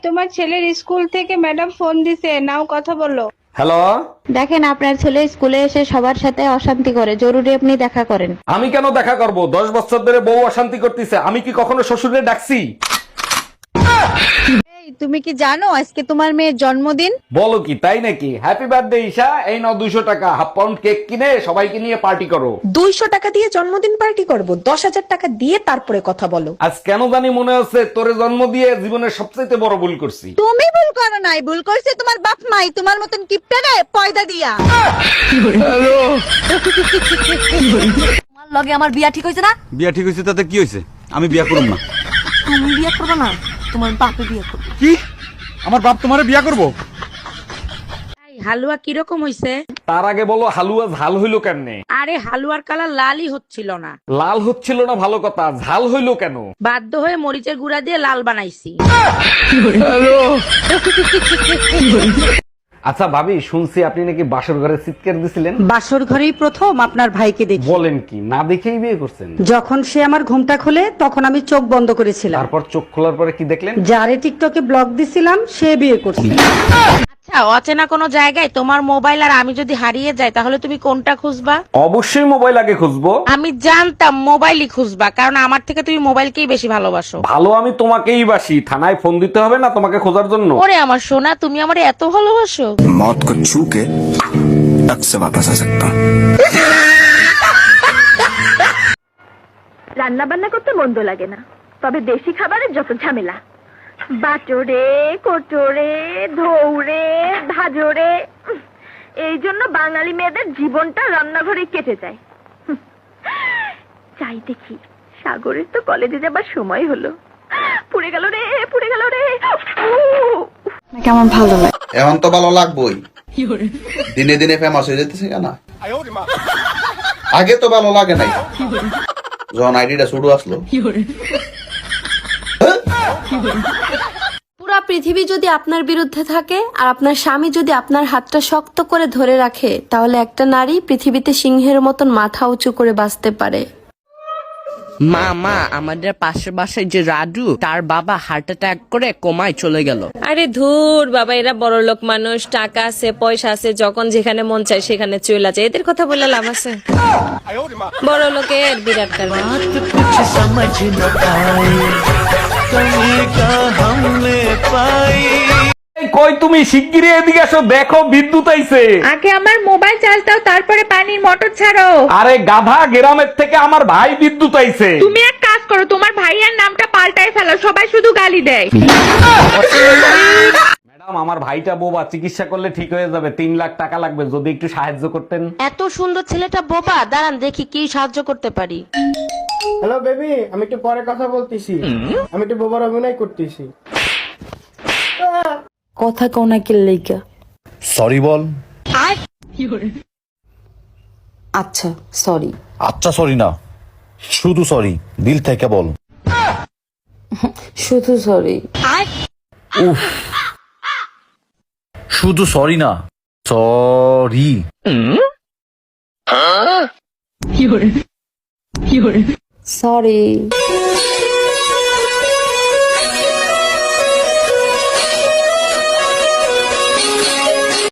তোমার ছেলের স্কুল থেকে ম্যাডাম ফোন দিছে, নাও কথা বলো। হ্যালো, দেখেন আপনার ছেলে স্কুলে এসে সবার সাথে অশান্তি করে, জরুরি আপনি দেখা করেন। আমি কেন দেখা করব? 10 বছর ধরে বউ অশান্তি করতেছে, আমি কি কখনো শ্বশুরে ডাকছি? তুমি কি জানো আজকে তোমার মেয়ের জন্মদিন? বলো কি, তাই নাকি? হ্যাপি বার্থডে ঈশা, এই নাও 200 টাকা, হাফ পাউন্ড কেক কিনে সবাইকে নিয়ে পার্টি করো। 200 টাকা দিয়ে জন্মদিন পার্টি করব? 10,000 টাকা দিয়ে তারপরে কথা বলো। আজ কেন জানি মনে হচ্ছে তোরে জন্ম দিয়ে জীবনের সবচেয়ে বড় ভুল করছি। তুমি ভুল করো নাই, ভুল করছে তোমার বাপ মাই তোমার মতন কিপটারে পয়দা দিয়া। তোমার লগে আমার বিয়া ঠিক হইছে না? বিয়া ঠিক হয়েছে তাতে কি হয়েছে? আমি বিয়া করব না। তুমি বিয়া করবে না, তোমার বাপে বিয়া করবে। কি? আমার বাপ তোমারে বিয়া করব? হালুয়া কিরকম হইছে? তার আগে বলো হালুয়া ঝাল হইলো কেমনে? আরে হালুয়ার কালার লালই হচ্ছিল না। লাল হচ্ছিল না ভালো কথা, ঝাল হইলো কেন? বাধ্য হয়ে মরিচের গুঁড়া দিয়ে লাল বানাইছি। আচ্ছা ভাবি, শুনছি আপনি নাকি বাসর ঘরে চিৎকার দিছিলেন। বাসর ঘরেই প্রথম আপনার ভাইকে দেখি। বলেন কি, না দেখেই বিয়ে করছেন? যখন সে আমার ঘুমটা খোলে তখন আমি চোখ বন্ধ করেছিলাম। তারপর চোখ খোলার পরে কি দেখলেন? যারে টিকটকে ব্লক দিছিলাম সে বিয়ে করছে। আচ্ছা, অচেনা কোনো জায়গায় তোমার মোবাইল আর আমি যদি হারিয়ে যাই তাহলে তুমি কোনটা খুঁজবা? অবশ্যই মোবাইল আগে খুঁজবো। আমি জানতাম মোবাইলই খুঁজবা, কারণ আমার থেকে তুমি মোবাইলকেই বেশি ভালোবাসো। ভালো আমি তোমাকেই বাসি, থানায় ফোন দিতে হবে না তোমাকে খোঁজার জন্য। ওরে আমার সোনা, তুমি আমার এত ভালোবাসো। मौत को छू के टक से वापस आ सकता हूँ। রান্না বান্না করতে মন্দ লাগে না, তবে দেশি খাবারের যত ঝামেলা, বাটোরে কোটোরে ধৌরে ধাজরে, এই জন্য বাঙালি মেয়েদের জীবনটা রান্নাঘরে কেটে যায়। চাই দেখি সাগরের তো কলেজে যাবার সময় হলো, পুড়ে গেল রে পুড়ে গেল রে। কেমন ভালো লাগে? এখন তো ভালো লাগবোই, দিনে দিনে ফেমাস হয়ে যেতেছে কেন? আগে তো ভালো লাগে নাই, যখন আইডিটা শুরু আসলো। পুরা পৃথিবী যদি আপনার বিরুদ্ধে থাকে আর আপনার স্বামী যদি আপনার হাতটা শক্ত করে ধরে রাখে, তাহলে একটা নারী পৃথিবীতে সিংহের মতন মাথা উঁচু করে বাঁচতে পারে। মা আমাদের পাশের বাসায় যে রাজু, তার বাবা হার্ট অ্যাটাক করে কোমায় চলে গেল। আরে ধুর বাবা, এরা বড় লোক মানুষ, টাকা আছে পয়সা আছে, যখন যেখানে মন চায় সেখানে চলে যায়, এদের কথা বলে লাভ আছে? বড় লোকের বিরাট কারণ। কই তুমি, শিগগিরই এদিকে আসো, দেখো বিদ্যুৎ আইছে। আগে আমার মোবাইল চার্জ দাও, তারপরে পানির মোটর ছাড়ো। আরে গাধা, গ্রামের থেকে আমার ভাই বিদ্যুৎ আইছে। তুমি এক কাজ করো, তোমার ভাইয়ার নামটা পাল্টাই ফেলো, সবাই শুধু গালি দেয়। ম্যাডাম, আমার ভাইটা বোবা, চিকিৎসা করলে ঠিক হয়ে যাবে, 3 লাখ টাকা লাগবে, যদি একটু সাহায্য করতেন। এত সুন্দর ছেলেটা বোবা, দাঁড়ান দেখি কি সাহায্য করতে পারি। হ্যালো বেবি, আমি একটু পরে কথা বলতেছি, আমি একটু বোবার অভিনয় করতেছি। কথা কও না কি লাইগা? সরি বল। আচ্ছা সরি। আচ্ছা সরি না, শুধু সরি, দিল থেকে বল। শুধু সরি। শুধু সরি না, সরি। সরি।